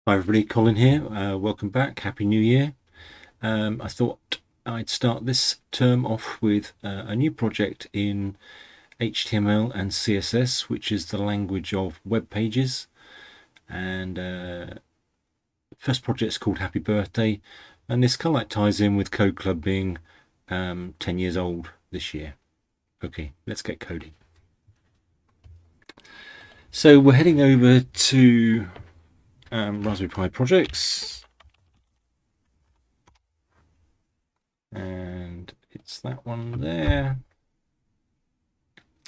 Hi everybody, Colin here. Welcome back. Happy New Year. I thought I'd start this term off with a new project in HTML and CSS, which is the language of web pages. And first project is called Happy Birthday, and this kind of like ties in with Code Club being 10 years old this year. Okay, let's get coding. So we're heading over to Raspberry Pi projects. And it's that one there.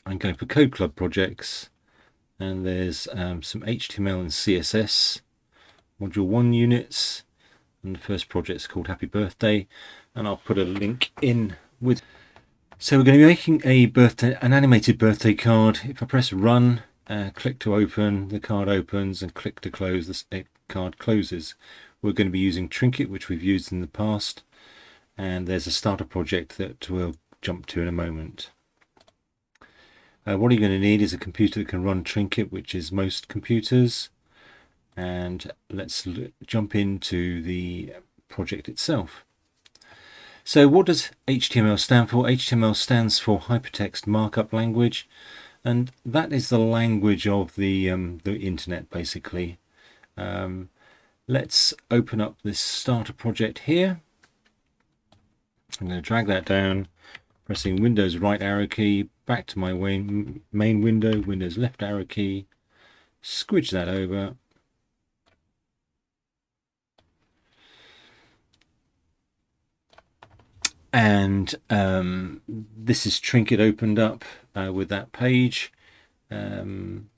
I'm going for Code Club projects, and there's some HTML and CSS module 1 units, and the first project is called Happy Birthday, and I'll put a link in with. So we're going to be making an animated birthday card. If I press run, click to open, the card opens, and click to close, the card closes. We're going to be using Trinket, which we've used in the past, and there's a starter project that we'll jump to in a moment. What you're going to need is a computer that can run Trinket, which is most computers. And let's jump into the project itself. So what does HTML stand for? HTML stands for Hypertext Markup Language, and that is the language of the internet, basically. Let's open up this starter project here. I'm going to drag that down, pressing Windows right arrow key, back to my main window, Windows left arrow key, squidge that over. And this is Trinket opened up with that page. I'm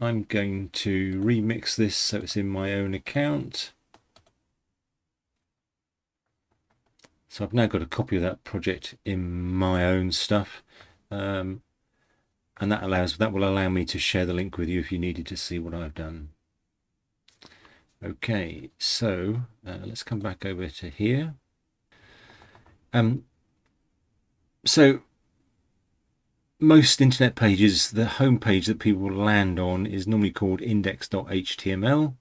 going to remix this so it's in my own account. So I've now got a copy of that project in my own stuff. And that will allow me to share the link with you if you needed to see what I've done. Okay, so let's come back over to here. So most internet pages, the home page that people land on is normally called index.html,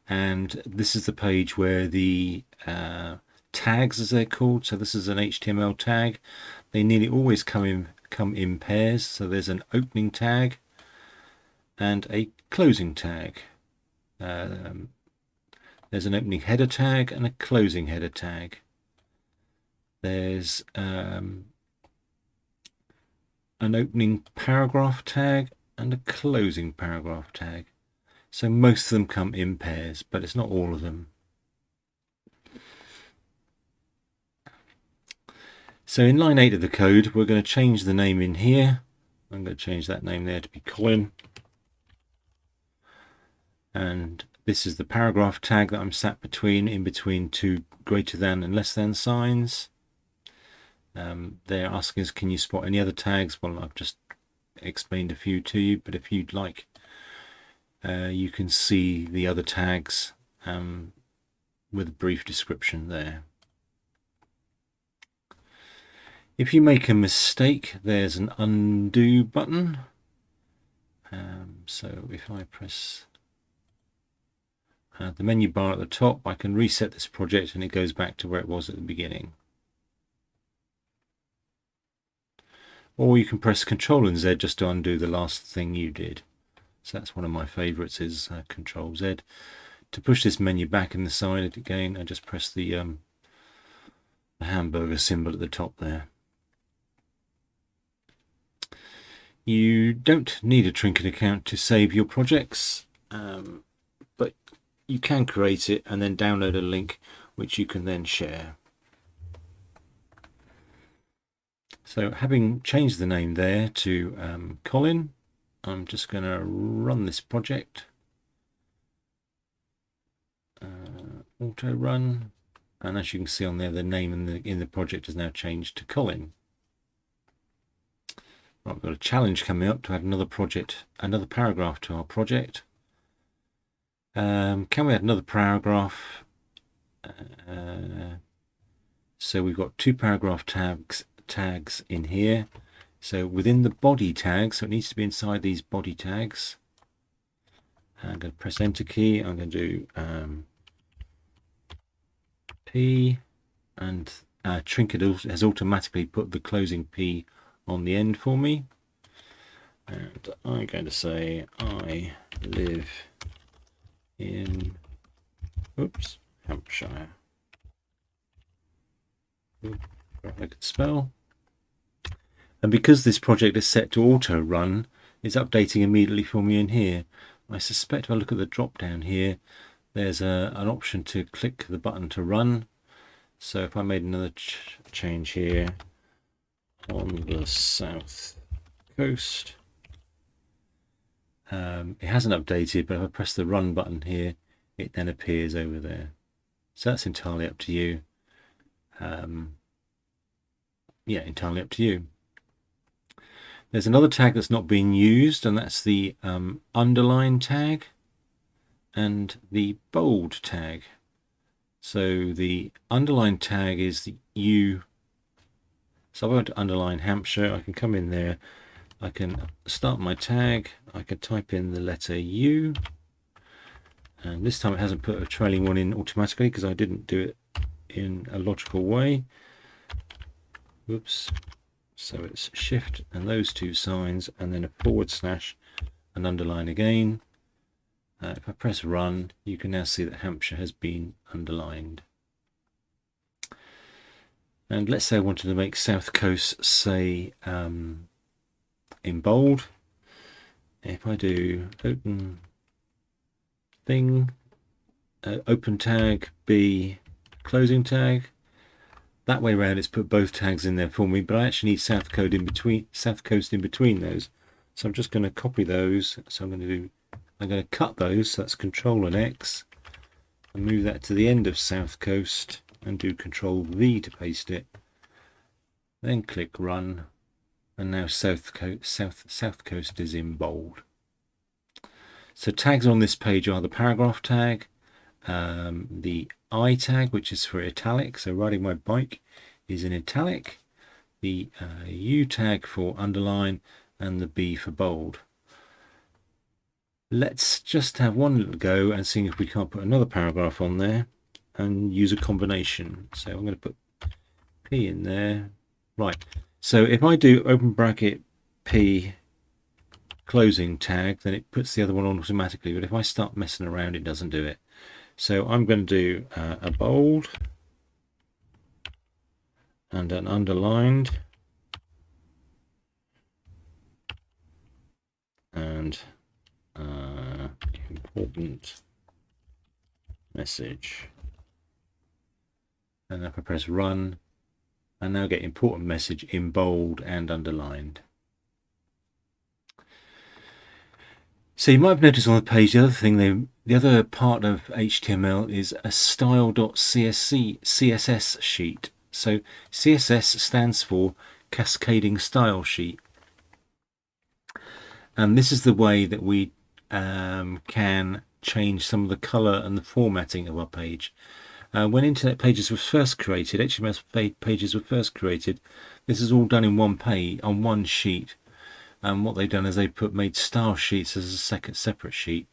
and this is the page where the tags, as they're called, so this is an HTML tag. They nearly always come in pairs, so there's an opening tag and a closing tag. There's an opening header tag and a closing header tag. There's an opening paragraph tag and a closing paragraph tag. So most of them come in pairs, but it's not all of them. So in line 8 of the code, we're going to change the name in here. I'm going to change that name there to be Colin. And this is the paragraph tag that I'm sat in between two greater than and less than signs. They're asking us, can you spot any other tags? Well, I've just explained a few to you, but if you'd like, you can see the other tags with a brief description there. If you make a mistake, there's an undo button. So if I press the menu bar at the top, I can reset this project and it goes back to where it was at the beginning. Or you can press Control and Z just to undo the last thing you did. So that's one of my favorites, is Control Z. To push this menu back in the side again, I just press the hamburger symbol at the top there. You don't need a Trinket account to save your projects, but you can create it and then download a link which you can then share. So having changed the name there to Colin, I'm just going to run this project. Auto run, and as you can see on there, the name in the project has now changed to Colin. Right, we've got a challenge coming up to add another paragraph to our project. Can we add another paragraph? So we've got two paragraph tags in here. So within the body tag, so it needs to be inside these body tags. I'm going to press enter key. I'm going to do P, and Trinket has automatically put the closing P on the end for me. And I'm going to say I live in Hampshire. I could spell. And because this project is set to auto run, it's updating immediately for me in here. I suspect if I look at the drop down here, there's an option to click the button to run. So if I made another change here on the south coast, it hasn't updated, but if I press the run button here, it then appears over there. So that's entirely up to you. Yeah, entirely up to you. There's another tag that's not being used, and that's the underline tag and the bold tag. So the underline tag is the U. So I went to underline Hampshire. I can come in there. I can start my tag. I can type in the letter U. And this time it hasn't put a trailing one in automatically because I didn't do it in a logical way. Whoops. So it's shift and those two signs and then a / and underline again. If I press run, you can now see that Hampshire has been underlined. And let's say I wanted to make South Coast say in bold. If I do open thing, open tag, B, closing tag, that way around it's put both tags in there for me, but I actually need South Coast in between those. So I'm just going to copy those. So I'm going to cut those. So that's Control and X, and move that to the end of South Coast, and do Control V to paste it. Then click Run, and now South Coast is in bold. So tags on this page are the paragraph tag, the I tag, which is for italic, so riding my bike is in italic, the U tag for underline, and the B for bold. Let's just have one little go and see if we can't put another paragraph on there and use a combination. So I'm going to put P in there. Right, so if I do open bracket P closing tag, then it puts the other one on automatically, but if I start messing around, it doesn't do it. So I'm going to do a bold and an underlined and important message. And if I press run, I now get important message in bold and underlined. So you might have noticed on the page, the other part of HTML is a style.css sheet. So CSS stands for Cascading Style Sheet. And this is the way that we can change some of the color and the formatting of our page. When internet pages were first created, HTML pages were first created, this is all done in one page, on one sheet. And what they've done is made style sheets as a separate sheet,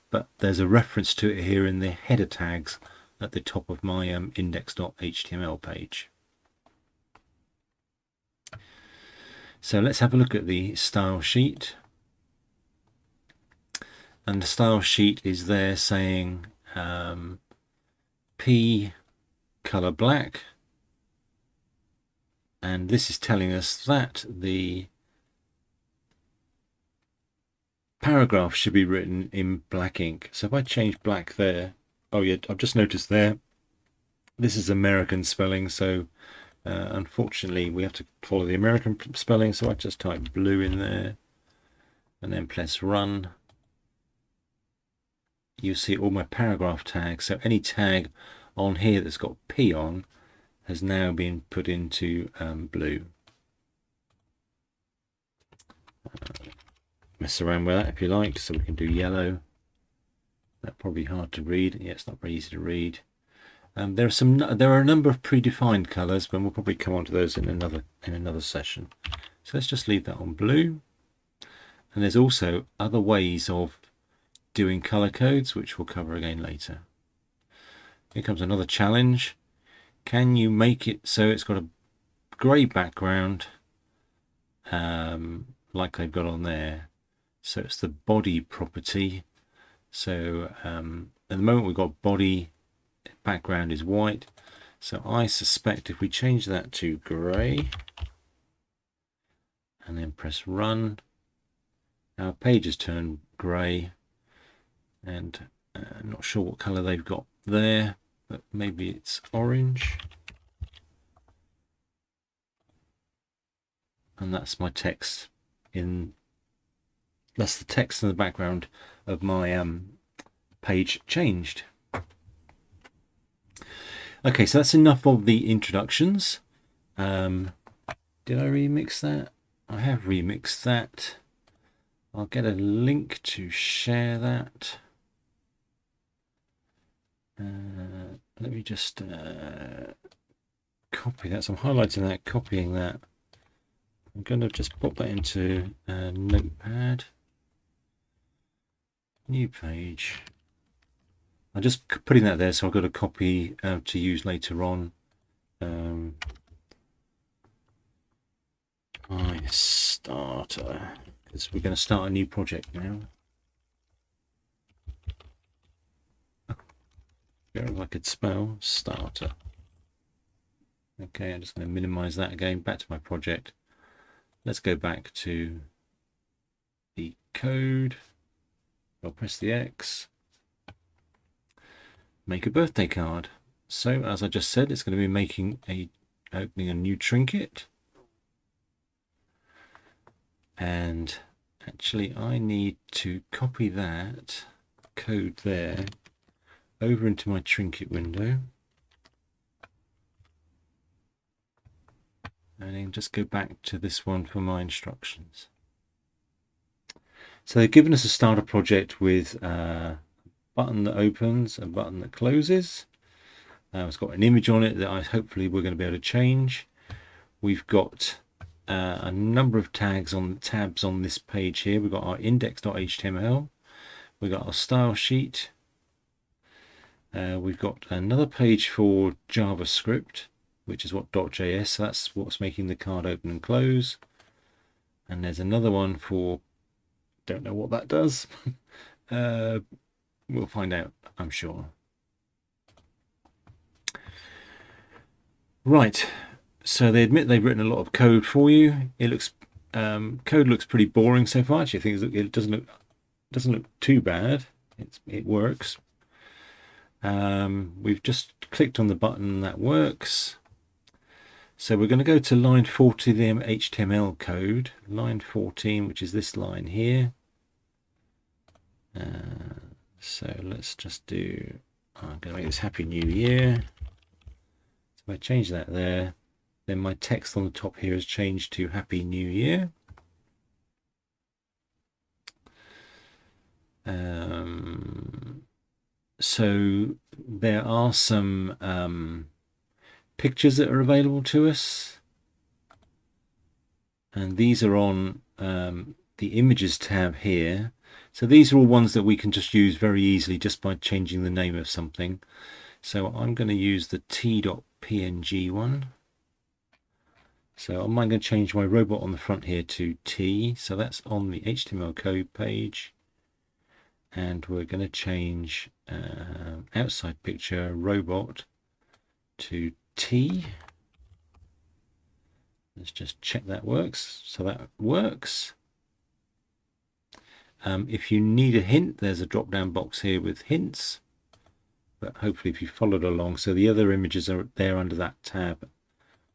but there's a reference to it here in the header tags at the top of my index.html page. So let's have a look at the style sheet. And the style sheet is there saying P color black, and this is telling us that the paragraph should be written in black ink. So if I change black there, oh yeah, I've just noticed there, this is American spelling, so unfortunately we have to follow the American spelling, so I just type blue in there and then press run. You see all my paragraph tags, so any tag on here that's got P on has now been put into blue. Mess around with that if you like, so we can do yellow. That's probably hard to read. Yeah, it's not very easy to read. There are a number of predefined colors, but we'll probably come on to those in another session. So let's just leave that on blue. And there's also other ways of doing color codes, which we'll cover again later. Here comes another challenge. Can you make it so it's got a grey background like they've got on there? So it's the body property. So at the moment we've got body background is white. So I suspect if we change that to grey and then press run, our pages turn grey, and I'm not sure what colour they've got there, but maybe it's orange. And that's my text that's the text in the background of my page changed. Okay, so that's enough of the introductions. Did I remix that? I have remixed that. I'll get a link to share that. Let me just copy that. So I'm highlighting that, copying that. I'm going to just pop that into Notepad. New page. I'm just putting that there so I've got a copy to use later on. My starter, because we're going to start a new project now. If I could spell starter. Okay, I'm just going to minimize that again. Back to my project. Let's go back to the code. I'll press the X. Make a birthday card. So as I just said, it's going to be opening a new trinket. And actually I need to copy that code there over into my trinket window. And then just go back to this one for my instructions. So they've given us a starter project with a button that opens, a button that closes. It's got an image on it that hopefully we're going to be able to change. We've got a number of tabs on this page here. We've got our index.html. We've got our style sheet. We've got another page for JavaScript, which is what .js. So that's what's making the card open and close. And there's another one for, don't know what that does. We'll find out, I'm sure. Right. So they admit they've written a lot of code for you. It looks code looks pretty boring so far. Actually, I think it doesn't look too bad. It works. We've just clicked on the button that works. So we're going to go to line 40 of the HTML code, line 14, which is this line here. So let's just do. I'm going to make this Happy New Year. So if I change that there. Then my text on the top here has changed to Happy New Year. So there are some pictures that are available to us. And these are on the Images tab here. So these are all ones that we can just use very easily just by changing the name of something. So I'm going to use the t.png one. So I'm going to change my robot on the front here to T. So that's on the HTML code page. And we're going to change outside picture robot to T. Let's just check that works. So that works. If you need a hint, there's a drop down box here with hints. But hopefully if you followed along, so the other images are there under that tab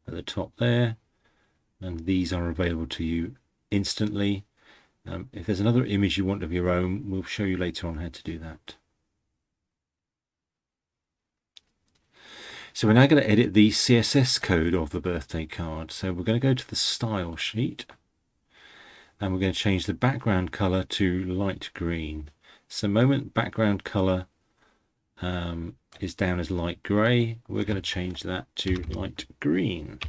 at the top there. And these are available to you instantly. If there's another image you want of your own, we'll show you later on how to do that. So we're now going to edit the CSS code of the birthday card. So we're going to go to the style sheet and we're going to change the background color to light green. So the moment background color is down as light gray, we're going to change that to light green.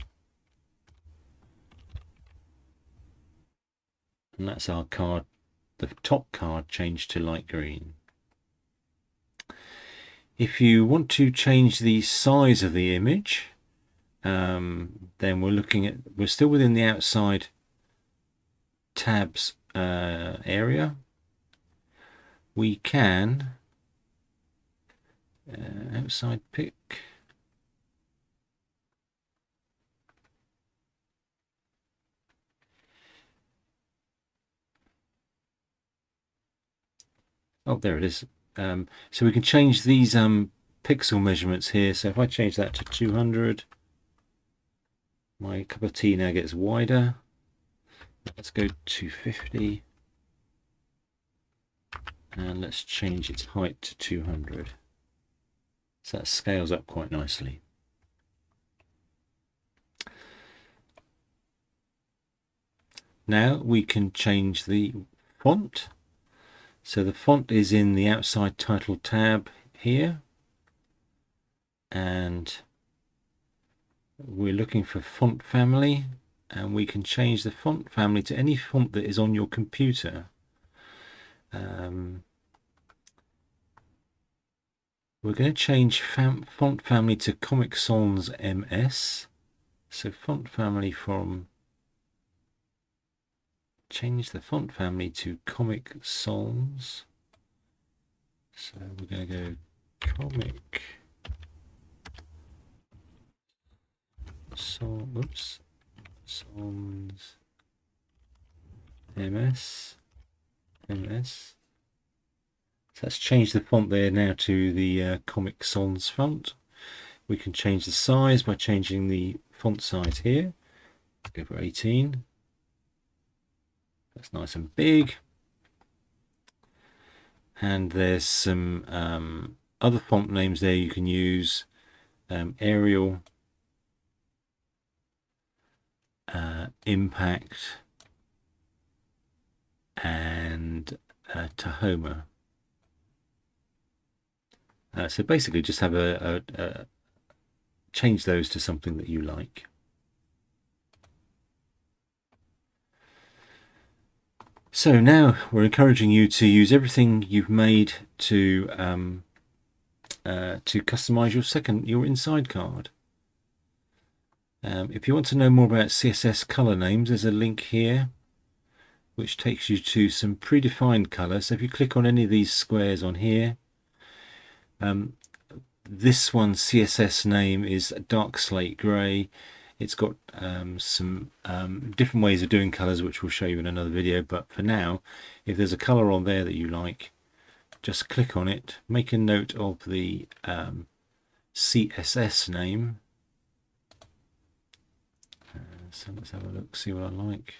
And that's our card, the top card changed to light green. If you want to change the size of the image, then we're still within the outside tabs area. We can outside pick. Oh, there it is. So we can change these pixel measurements here. So if I change that to 200, my cup of tea now gets wider. Let's go to 250. And let's change its height to 200. So that scales up quite nicely. Now we can change the font. So the font is in the outside title tab here. And we're looking for font family. And we can change the font family to any font that is on your computer. We're going to change font family to Comic Sans MS. So font family change the font family to Comic Sans. So we're going to go Comic Sans, Sans MS. So let's change the font there now to the Comic Sans font. We can change the size by changing the font size here. Let's go for 18. That's nice and big. And there's some other font names there you can use. Arial, Impact, and Tahoma. So basically just have change those to something that you like. So now we're encouraging you to use everything you've made to customize your inside card. If you want to know more about CSS Color Names, there's a link here which takes you to some predefined colors. So if you click on any of these squares on here, this one's CSS name is dark slate gray. It's got some different ways of doing colors, which we'll show you in another video. But for now, if there's a color on there that you like, just click on it, make a note of the CSS name. So let's have a look, see what I like.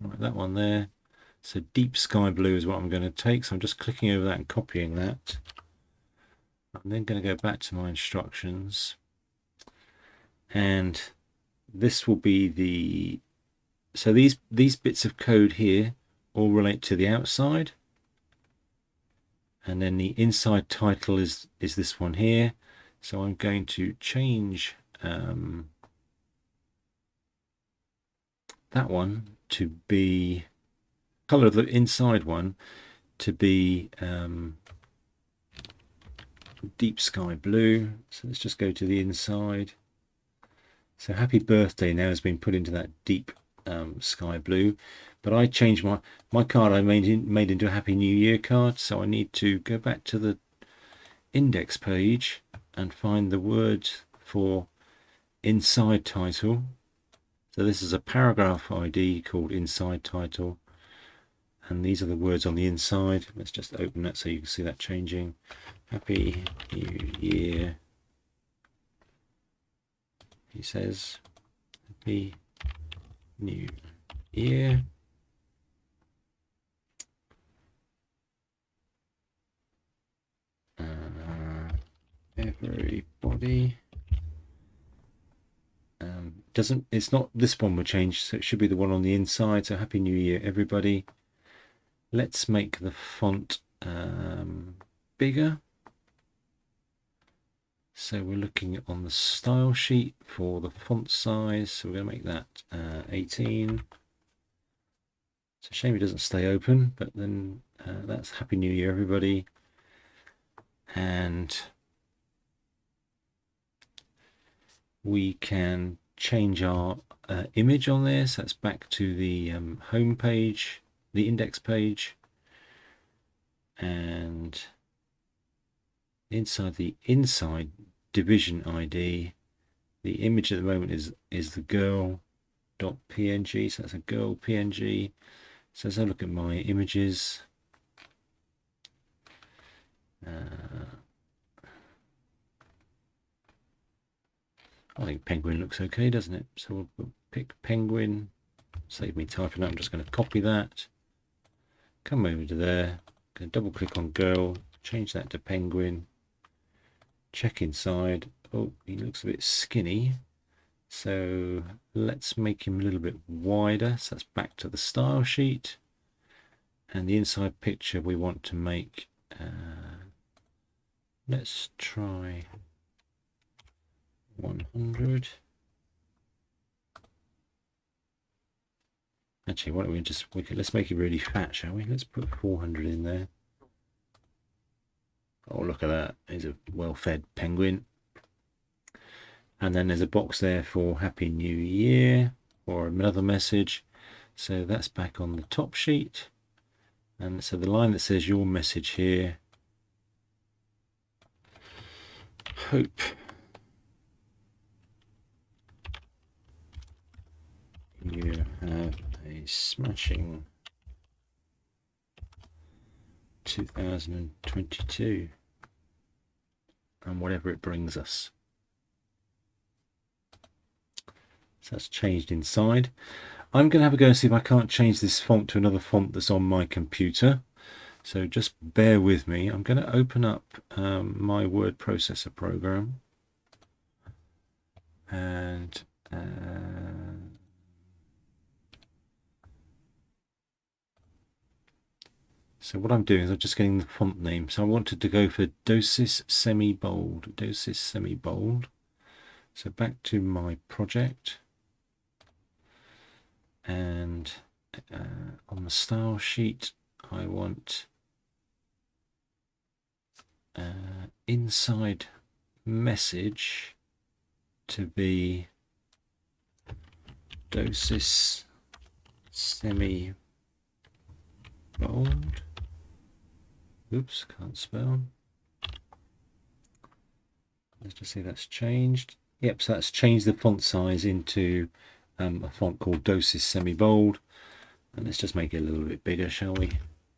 Right, that one there. So deep sky blue is what I'm going to take. So I'm just clicking over that and copying that. I'm then going to go back to my instructions. And this will be the... So these bits of code here all relate to the outside. And then the inside title is this one here. So I'm going to change that one to be color of the inside one to be deep sky blue. So let's just go to the inside. So happy birthday now has been put into that deep sky blue, but I changed my card I made into a Happy New Year card. So I need to go back to the index page and find the word for inside title. So this is a paragraph ID called inside title, and these are the words on the inside. Let's just open that so you can see that changing. Happy New Year, he says. Happy New Year. Everybody. It's not this one will change, so it should be the one on the inside. So Happy New Year, everybody. Let's make the font bigger. So we're looking on the style sheet for the font size. So we're going to make that 18. It's a shame it doesn't stay open, but then that's Happy New Year, everybody. And we can change our image on this. That's back to the home page, the index page, and inside the inside division ID, the image at the moment is the girl.png, so that's a girl PNG. So as I look at my images, I think penguin looks okay, doesn't it? So we'll pick penguin, save me typing that. I'm just going to copy that, come over to there, going to double click on girl, change that to penguin, check inside. Oh, he looks a bit skinny, so let's make him a little bit wider. So that's back to the style sheet, and the inside picture we want to make, let's try 100. Actually, why don't we just, let's make it really fat, shall we? Let's put 400 in there. Oh, look at that. He's a well-fed penguin. And then there's a box there for Happy New Year or another message. So that's back on the top sheet. And so the line that says your message here, hope you have a smashing 2022 and whatever it brings us. So that's changed inside. I'm going to have a go and see if I can't change this font to another font that's on my computer. So just bear with me. I'm going to open up my word processor program, and so what I'm doing is I'm just getting the font name. So I wanted to go for Dosis Semi-Bold. Dosis Semi-Bold. So back to my project, and on the style sheet I want inside message to be Dosis Semi-Bold. Oops, can't spell. Let's just see that's changed. Yep, so that's changed the font size into a font called Dosis Semi-Bold. And let's just make it a little bit bigger, shall we?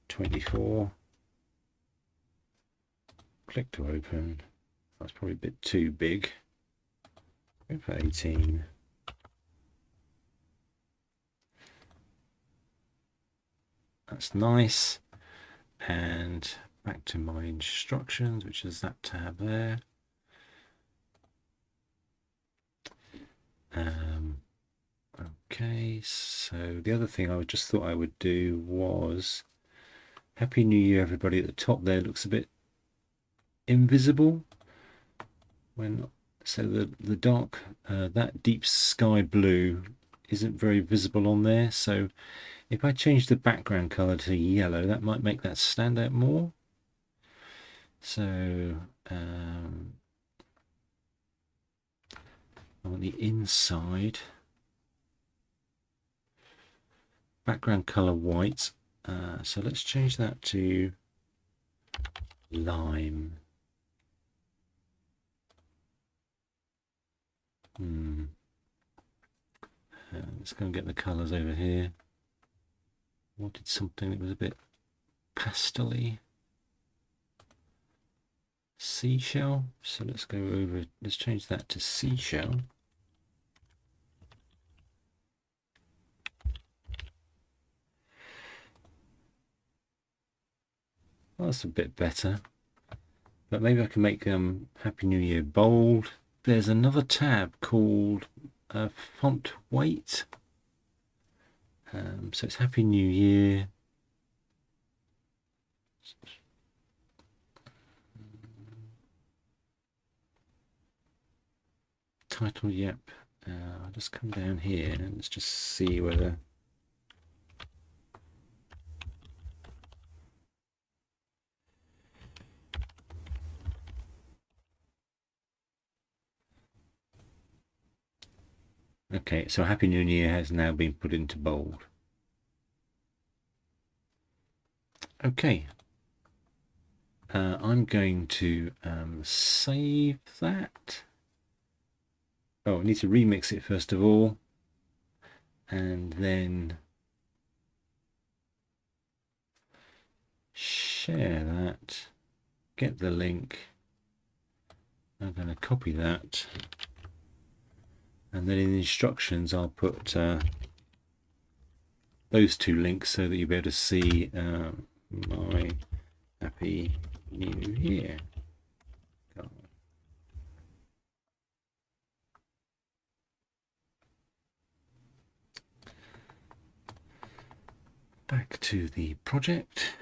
24. Click to open. That's probably a bit too big. Go for 18. That's nice. And back to my instructions, which is that tab there. Okay, so the other thing I just thought I would do was Happy New Year, everybody. At the top there looks a bit invisible. So the dark, that deep sky blue isn't very visible on there. So if I change the background color to yellow, that might make that stand out more. So I want the inside background color white. So let's change that to lime. Let's go and get the colors over here. Wanted something that was a bit pastel-y. Seashell. So let's go over, let's change that to seashell. Well, that's a bit better. But maybe I can make Happy New Year bold. There's another tab called font weight. So it's Happy New Year. Title, yep. I'll just come down here and let's just see whether. Okay, so Happy New Year has now been put into bold. Okay, I'm going to save that. Oh, I need to remix it first of all, and then share that, get the link. I'm going to copy that, and then in the instructions I'll put those two links so that you'll be able to see my Happy New Year. Back to the project.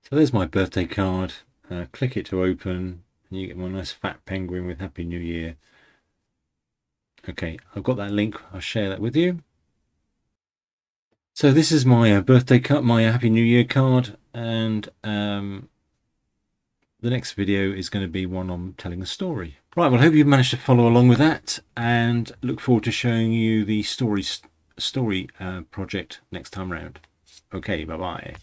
So there's my birthday card. Click it to open, and you get my nice fat penguin with Happy New Year. Okay, I've got that link. I'll share that with you. So this is my birthday card, my Happy New Year card, and the next video is going to be one on telling a story. Right, well, I hope you've managed to follow along with that, and look forward to showing you the story project next time round. Okay, bye-bye.